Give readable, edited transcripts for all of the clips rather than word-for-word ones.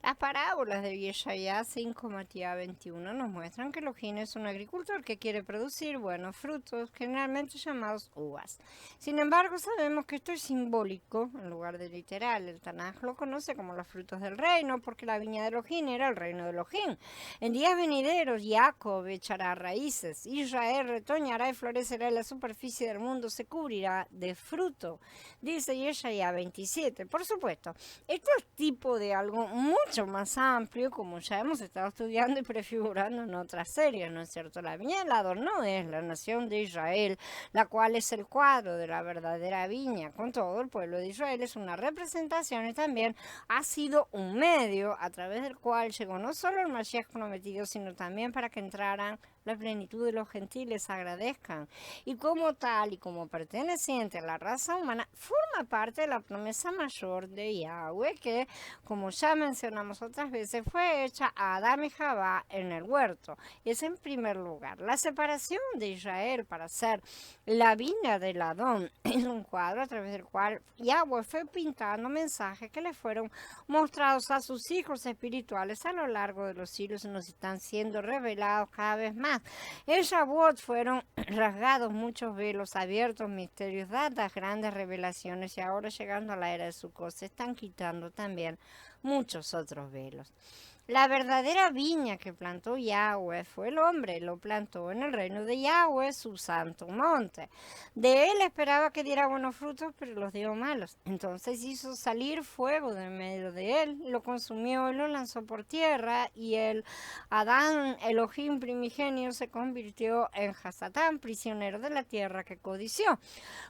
Las parábolas de Yeshaya 5, Matías 21 nos muestran que Elohim es un agricultor que quiere producir buenos frutos, generalmente llamados uvas. Sin embargo, sabemos que esto es simbólico en lugar de literal. El Tanaj lo conoce como los frutos del reino, porque la viña de Elohim era el reino de Elohim. En días venideros, Jacob echará raíces, Israel retoñará y florecerá, y la superficie del mundo se cubrirá de fruto, dice Yeshaya 27. Por supuesto, esto es tipo de algo mucho más amplio, como ya hemos estado estudiando y prefigurando en otras series, ¿no es cierto? La viña del Ador no es la nación de Israel, la cual es el cuadro de la verdadera viña. Con todo, el pueblo de Israel es una representación y también ha sido un medio a través del cual llegó no solo el Mashiach prometido, sino también para que entraran la plenitud de los gentiles, agradezcan. Y como tal y como perteneciente a la raza humana, forma parte de la promesa mayor de Yahweh, que, como ya mencionamos otras veces, fue hecha a Adán y Jabá en el huerto. Es en primer lugar la separación de Israel para ser la viña del Adón. Es un cuadro a través del cual Yahweh fue pintando mensajes que le fueron mostrados a sus hijos espirituales a lo largo de los siglos y nos están siendo revelados cada vez más. En Shavuot fueron rasgados muchos velos, abiertos misterios, dadas grandes revelaciones, y ahora, llegando a la era de Sukkot, se están quitando también muchos otros velos. La verdadera viña que plantó Yahweh fue el hombre, lo plantó en el reino de Yahweh, su santo monte. De él esperaba que diera buenos frutos, pero los dio malos. Entonces hizo salir fuego de medio de él, lo consumió y lo lanzó por tierra, y el Adán Elohim primigenio se convirtió en Hasatán, prisionero de la tierra que codició.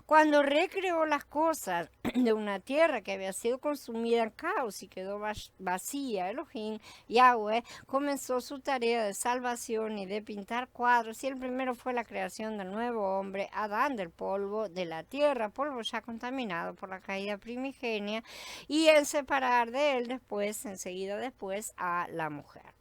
Cuando recreó las cosas de una tierra que había sido consumida en caos y quedó vacía, Elohim, Yahweh, comenzó su tarea de salvación y de pintar cuadros, y el primero fue la creación del nuevo hombre, Adán, del polvo de la tierra, polvo ya contaminado por la caída primigenia, y en separar de él después, enseguida después, a la mujer.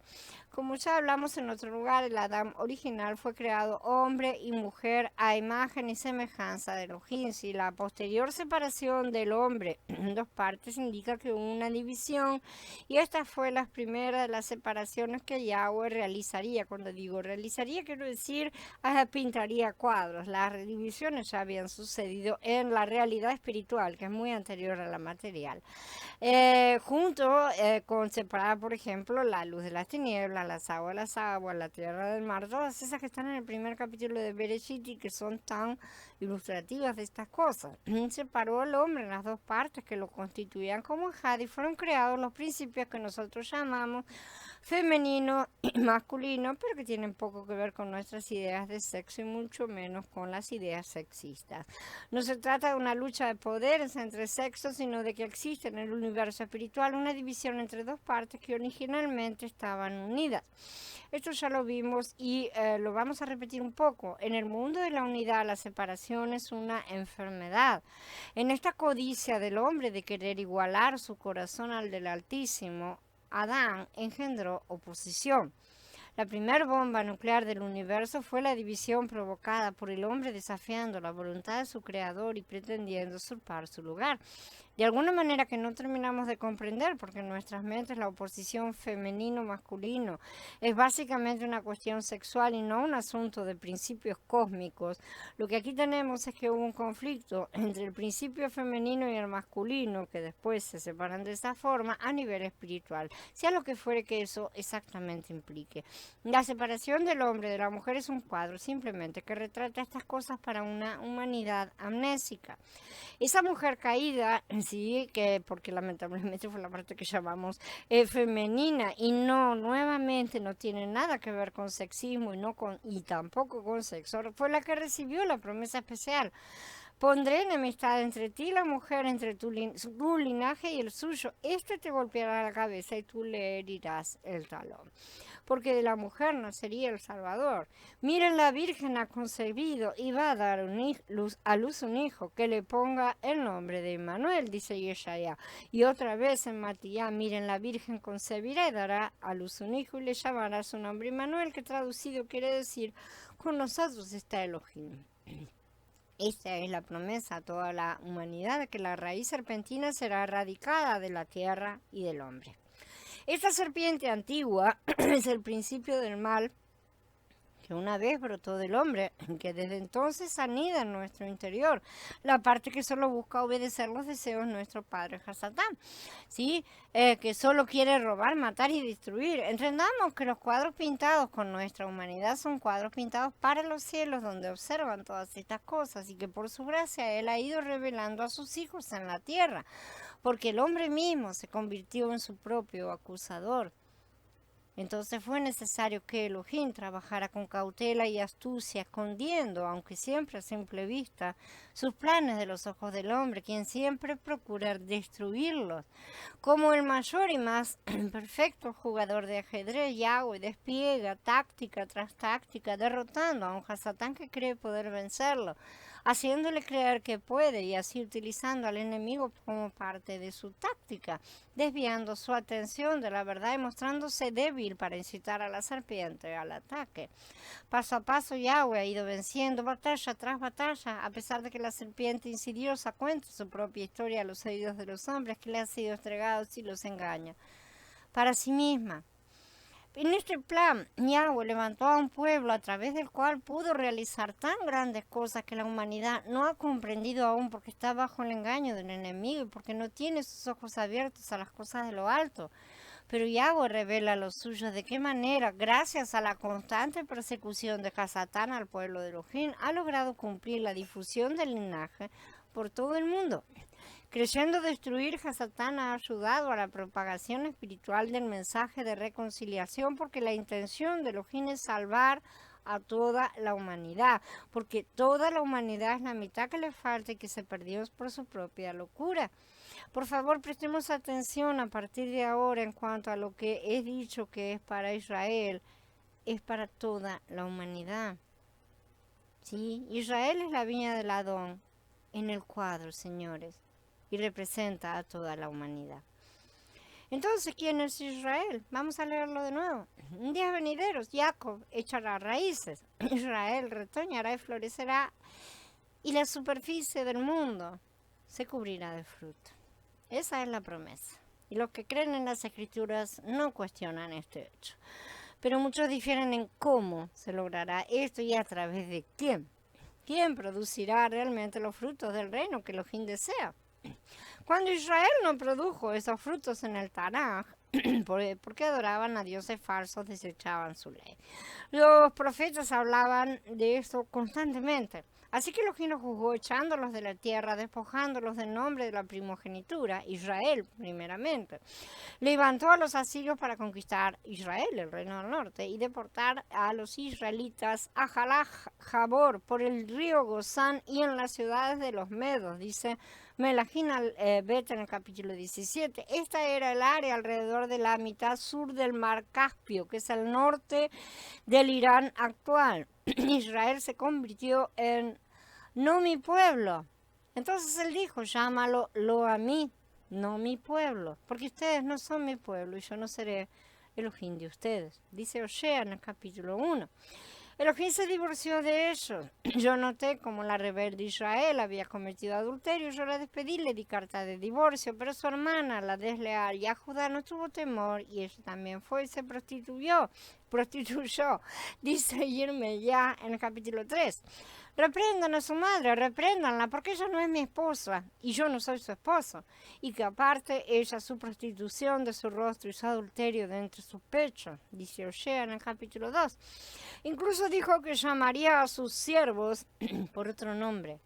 Como ya hablamos en otro lugar, el Adán original fue creado hombre y mujer a imagen y semejanza de Elohim. Si la posterior separación del hombre en dos partes indica que hubo una división, y esta fue la primera de las separaciones que Yahweh realizaría. Cuando digo realizaría, quiero decir pintaría cuadros. Las divisiones ya habían sucedido en la realidad espiritual, que es muy anterior a la material. Junto con separar, por ejemplo, la luz de las tinieblas, las aguas, la tierra del mar, todas esas que están en el primer capítulo de Bereshit y que son tan ilustrativas de estas cosas. Separó al hombre en las dos partes que lo constituían como Had, y fueron creados los principios que nosotros llamamos femenino y masculino, pero que tienen poco que ver con nuestras ideas de sexo y mucho menos con las ideas sexistas. No se trata de una lucha de poderes entre sexos, sino de que existe en el universo espiritual una división entre dos partes que originalmente estaban unidas. Esto ya lo vimos y lo vamos a repetir un poco. En el mundo de la unidad, la separación es una enfermedad. En esta codicia del hombre de querer igualar su corazón al del Altísimo, Adán engendró oposición. La primera bomba nuclear del universo fue la división provocada por el hombre desafiando la voluntad de su creador y pretendiendo usurpar su lugar. De alguna manera que no terminamos de comprender, porque en nuestras mentes la oposición femenino-masculino es básicamente una cuestión sexual y no un asunto de principios cósmicos. Lo que aquí tenemos es que hubo un conflicto entre el principio femenino y el masculino, que después se separan de esa forma a nivel espiritual, sea lo que fuere que eso exactamente implique. La separación del hombre de la mujer es un cuadro simplemente que retrata estas cosas para una humanidad amnésica. Esa mujer caída, sí, que porque lamentablemente fue la parte que llamamos femenina, y no, nuevamente no tiene nada que ver con sexismo y tampoco con sexo, fue la que recibió la promesa especial. Pondré enemistad entre ti y la mujer, entre tu linaje y el suyo. Este te golpeará la cabeza y tú le herirás el talón. Porque de la mujer nacería el Salvador. Miren, la Virgen ha concebido y va a dar a luz un hijo que le ponga el nombre de Emmanuel, dice Yeshaya. Y otra vez en Matías, miren, la Virgen concebirá y dará a luz un hijo y le llamará su nombre Emmanuel, que traducido quiere decir con nosotros está Elohim. Esta es la promesa a toda la humanidad, de que la raíz serpentina será erradicada de la tierra y del hombre. Esta serpiente antigua es el principio del mal que una vez brotó del hombre, que desde entonces anida en nuestro interior, la parte que solo busca obedecer los deseos de nuestro padre Hasatán, ¿sí? Que solo quiere robar, matar y destruir. Entendamos que los cuadros pintados con nuestra humanidad son cuadros pintados para los cielos, donde observan todas estas cosas, y que por su gracia Él ha ido revelando a sus hijos en la tierra, porque el hombre mismo se convirtió en su propio acusador. Entonces fue necesario que Elohim trabajara con cautela y astucia, escondiendo, aunque siempre a simple vista, sus planes de los ojos del hombre, quien siempre procura destruirlos. Como el mayor y más perfecto jugador de ajedrez, Yahweh despliega táctica tras táctica, derrotando a un Hasatán que cree poder vencerlo, haciéndole creer que puede y así utilizando al enemigo como parte de su táctica, desviando su atención de la verdad y mostrándose débil para incitar a la serpiente al ataque. Paso a paso Yahweh ha ido venciendo batalla tras batalla, a pesar de que la serpiente insidiosa cuenta su propia historia a los oídos de los hombres que le ha sido entregado y los engaña. Para sí misma. En este plan, Yahweh levantó a un pueblo a través del cual pudo realizar tan grandes cosas que la humanidad no ha comprendido aún porque está bajo el engaño del enemigo y porque no tiene sus ojos abiertos a las cosas de lo alto. Pero Yahweh revela a los suyos de qué manera, gracias a la constante persecución de Hasatán al pueblo de Elohim, ha logrado cumplir la difusión del linaje por todo el mundo. Creyendo destruir, Hasatán ha ayudado a la propagación espiritual del mensaje de reconciliación porque la intención de Elohim es salvar a toda la humanidad, porque toda la humanidad es la mitad que le falta y que se perdió por su propia locura. Por favor, prestemos atención a partir de ahora en cuanto a lo que he dicho que es para Israel, es para toda la humanidad. ¿Sí? Israel es la viña del Adón en el cuadro, señores, y representa a toda la humanidad. Entonces, ¿quién es Israel? Vamos a leerlo de nuevo. En días venideros, Jacob echará raíces, Israel retoñará y florecerá, y la superficie del mundo se cubrirá de fruto. Esa es la promesa. Y los que creen en las Escrituras no cuestionan este hecho. Pero muchos difieren en cómo se logrará esto y a través de quién. ¿Quién producirá realmente los frutos del reino que Elohim desea? Cuando Israel no produjo esos frutos en el Tanaj, porque adoraban a dioses falsos, desechaban su ley. Los profetas hablaban de eso constantemente. Así que Elohim los juzgó echándolos de la tierra, despojándolos del nombre de la primogenitura, Israel primeramente. Levantó a los asirios para conquistar Israel, el reino del norte, y deportar a los israelitas a Jalaj Jabor por el río Gozán y en las ciudades de los medos, dice Melahim Bet en el capítulo 17. Esta era el área alrededor de la mitad sur del mar Caspio, que es el norte del Irán actual. Israel se convirtió en no mi pueblo. Entonces él dijo, llámalo lo a mí, no mi pueblo, porque ustedes no son mi pueblo y yo no seré Elohim de ustedes. Dice Osea en el capítulo 1. Elohim se divorció de ellos. Yo noté como la rebelde Israel había cometido adulterio, yo la despedí, le di carta de divorcio, pero su hermana, la desleal Judá, no tuvo temor y ella también fue y se prostituyó. Dice Yirmeyá en el capítulo 3. Reprendan a su madre, repréndanla, porque ella no es mi esposa y yo no soy su esposo. Y que aparte ella su prostitución de su rostro y su adulterio de entre sus pechos, dice Osea en el capítulo 2. Incluso dijo que llamaría a sus siervos por otro nombre.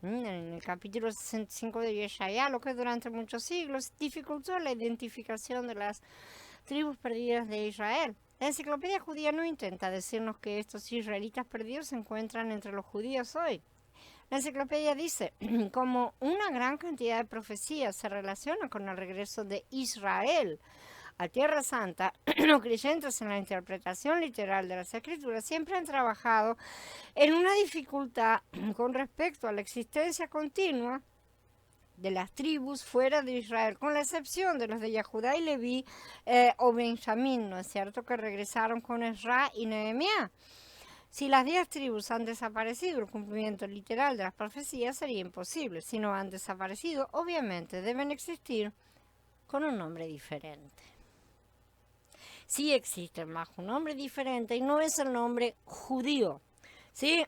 En el capítulo 65 de Yeshaya, lo que durante muchos siglos dificultó la identificación de las tribus perdidas de Israel. La enciclopedia judía no intenta decirnos que estos israelitas perdidos se encuentran entre los judíos hoy. La enciclopedia dice, como una gran cantidad de profecías se relaciona con el regreso de Israel a Tierra Santa, los creyentes en la interpretación literal de las Escrituras siempre han trabajado en una dificultad con respecto a la existencia continua de las tribus fuera de Israel, con la excepción de los de Yehudá y Leví o Benjamín, ¿no es cierto?, que regresaron con Ezra y Nehemías. Si las 10 tribus han desaparecido, el cumplimiento literal de las profecías sería imposible. Si no han desaparecido, obviamente deben existir con un nombre diferente. sí existe bajo un nombre diferente y no es el nombre judío. ¿Sí?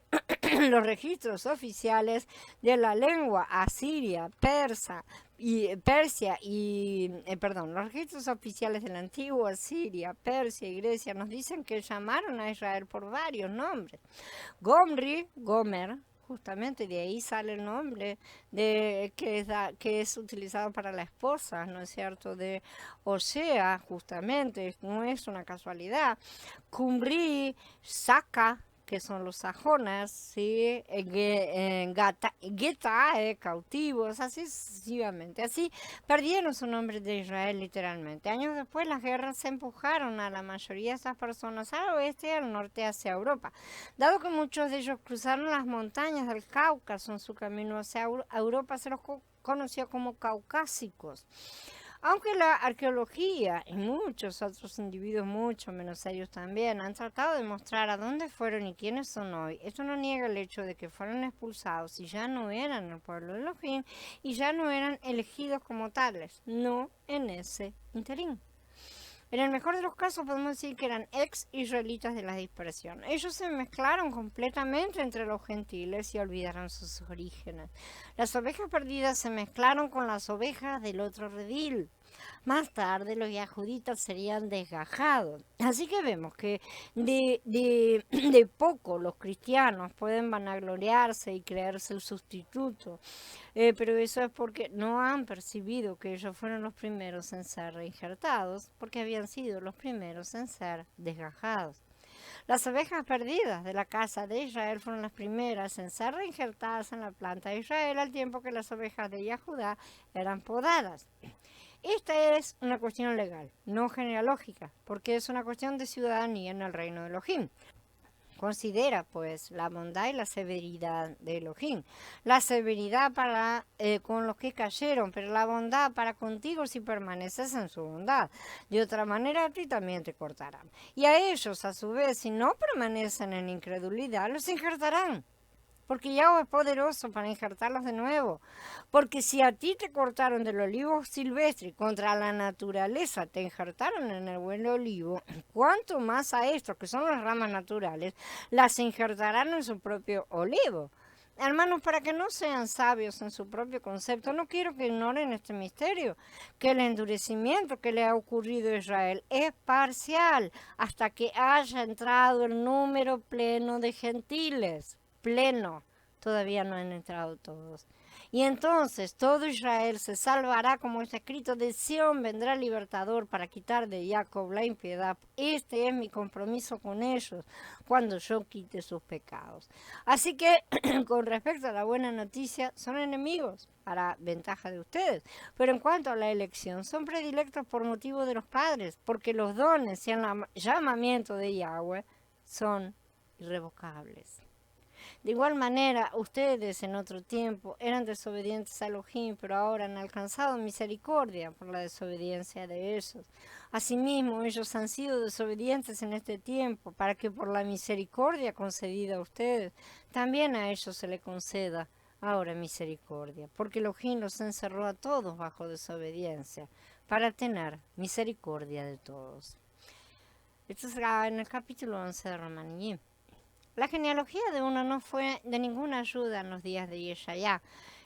Los registros oficiales de la lengua asiria, Persia y, perdón, los registros oficiales de la antigua Siria, Persia y Grecia nos dicen que llamaron a Israel por varios nombres. Gomer, justamente de ahí sale el nombre que es utilizado para la esposa, ¿no es cierto? De Osea, justamente, no es una casualidad. Qumri, Saka, que son los sajonas, ¿sí? Getae, cautivos, así sucesivamente. Así perdieron su nombre de Israel literalmente. Años después las guerras se empujaron a la mayoría de esas personas al oeste y al norte hacia Europa. Dado que muchos de ellos cruzaron las montañas del Cáucaso en su camino hacia Europa, se los conoció como caucásicos. Aunque la arqueología y muchos otros individuos, mucho menos ellos también, han tratado de mostrar a dónde fueron y quiénes son hoy, esto no niega el hecho de que fueron expulsados y ya no eran el pueblo de Elohim y ya no eran elegidos como tales, no en ese interín. En el mejor de los casos podemos decir que eran ex-israelitas de la dispersión. Ellos se mezclaron completamente entre los gentiles y olvidaron sus orígenes. Las ovejas perdidas se mezclaron con las ovejas del otro redil. Más tarde los yahuditas serían desgajados. Así que vemos que de poco los cristianos pueden vanagloriarse y creerse el sustituto. Pero eso es porque no han percibido que ellos fueron los primeros en ser reinjertados, porque habían sido los primeros en ser desgajados. Las ovejas perdidas de la casa de Israel fueron las primeras en ser reinjertadas en la planta de Israel, al tiempo que las ovejas de Yahudá eran podadas. Esta es una cuestión legal, no genealógica, porque es una cuestión de ciudadanía en el reino de Elohim. Considera, pues, la bondad y la severidad de Elohim. La severidad con los que cayeron, pero la bondad para contigo si permaneces en su bondad. De otra manera, a ti también te cortarán. Y a ellos, a su vez, si no permanecen en incredulidad, los injertarán. Porque Yahweh es poderoso para injertarlos de nuevo. Porque si a ti te cortaron del olivo silvestre contra la naturaleza, te injertaron en el buen olivo, cuánto más a estos, que son las ramas naturales, las injertarán en su propio olivo. Hermanos, para que no sean sabios en su propio concepto, no quiero que ignoren este misterio, que el endurecimiento que le ha ocurrido a Israel es parcial hasta que haya entrado el número pleno de gentiles. Pleno, todavía no han entrado todos. Y entonces todo Israel se salvará, como está escrito, de Sión vendrá el libertador para quitar de Jacob la impiedad. Este es mi compromiso con ellos cuando yo quite sus pecados. Así que con respecto a la buena noticia, son enemigos para ventaja de ustedes. Pero en cuanto a la elección, son predilectos por motivo de los padres, porque los dones y el llamamiento de Yahweh son irrevocables. De igual manera, ustedes en otro tiempo eran desobedientes a Elohim, pero ahora han alcanzado misericordia por la desobediencia de ellos. Asimismo, ellos han sido desobedientes en este tiempo, para que por la misericordia concedida a ustedes, también a ellos se le conceda ahora misericordia, porque Elohim los encerró a todos bajo desobediencia, para tener misericordia de todos. Esto será en el capítulo 11 de Romaní. La genealogía de uno no fue de ninguna ayuda en los días de Yeshayá.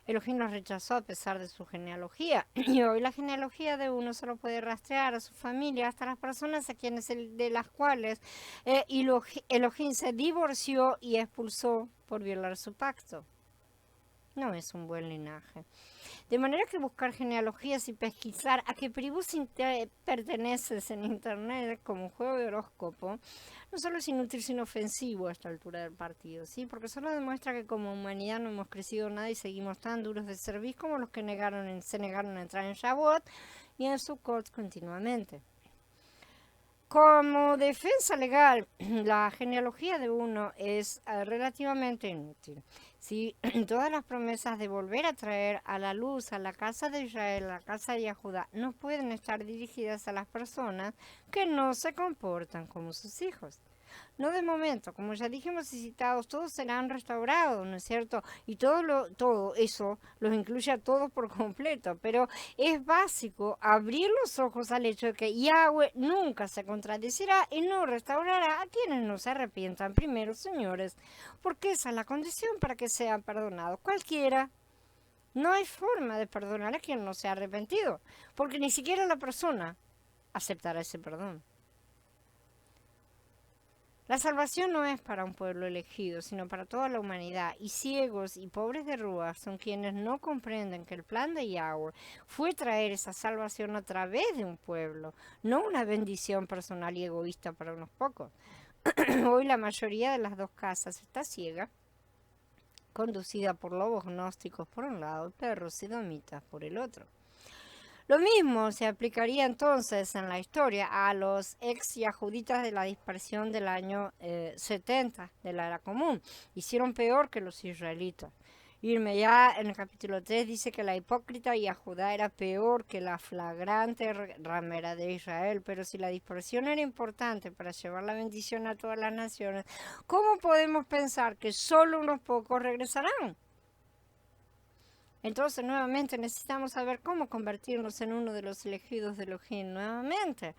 Elohim los rechazó a pesar de su genealogía. Y hoy la genealogía de uno solo puede rastrear a su familia hasta las personas a quienes de las cuales Elohim se divorció y expulsó por violar su pacto. No es un buen linaje. De manera que buscar genealogías y pesquisar a qué tribus perteneces en internet como un juego de horóscopo no solo es inútil sino ofensivo a esta altura del partido, ¿sí? Porque solo demuestra que como humanidad no hemos crecido nada y seguimos tan duros de servir como los que se negaron a entrar en Shavuot y en Sukkot continuamente. Como defensa legal, la genealogía de uno es relativamente inútil. ¿sí? Todas las promesas de volver a traer a la luz a la casa de Israel, a la casa de Judá, no pueden estar dirigidas a las personas que no se comportan como sus hijos. No de momento, como ya dijimos y citados, todos serán restaurados, ¿no es cierto? Y todo eso los incluye a todos por completo, pero es básico abrir los ojos al hecho de que Yahweh nunca se contradecirá y no restaurará a quienes no se arrepientan primero, señores, porque esa es la condición para que sean perdonados. Cualquiera. No hay forma de perdonar a quien no se ha arrepentido, porque ni siquiera la persona aceptará ese perdón. La salvación no es para un pueblo elegido, sino para toda la humanidad, y ciegos y pobres de ruas son quienes no comprenden que el plan de Yahweh fue traer esa salvación a través de un pueblo, no una bendición personal y egoísta para unos pocos. Hoy la mayoría de las dos casas está ciega, conducida por lobos gnósticos por un lado y perros sidomitas por el otro. Lo mismo se aplicaría entonces en la historia a los ex yahuditas de la dispersión del año 70 de la era común. Hicieron peor que los israelitas. Irme ya en el capítulo 3 dice que la hipócrita Yahudá era peor que la flagrante ramera de Israel, pero si la dispersión era importante para llevar la bendición a todas las naciones, ¿cómo podemos pensar que solo unos pocos regresarán? Entonces, nuevamente, necesitamos saber cómo convertirnos en uno de los elegidos de Elohim nuevamente.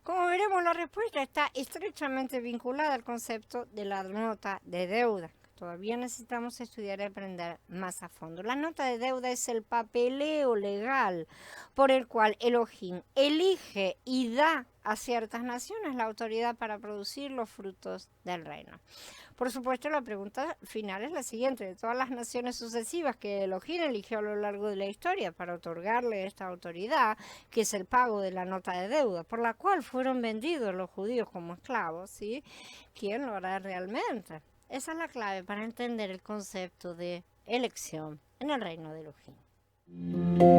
Como veremos, la respuesta está estrechamente vinculada al concepto de la nota de deuda. Todavía necesitamos estudiar y aprender más a fondo. La nota de deuda es el papeleo legal por el cual Elohim elige y da a ciertas naciones la autoridad para producir los frutos del reino. Por supuesto, la pregunta final es la siguiente. De todas las naciones sucesivas que Elohim eligió a lo largo de la historia para otorgarle esta autoridad, que es el pago de la nota de deuda, por la cual fueron vendidos los judíos como esclavos, ¿sí? ¿Quién lo hará realmente? Esa es la clave para entender el concepto de elección en el reino de Elohim.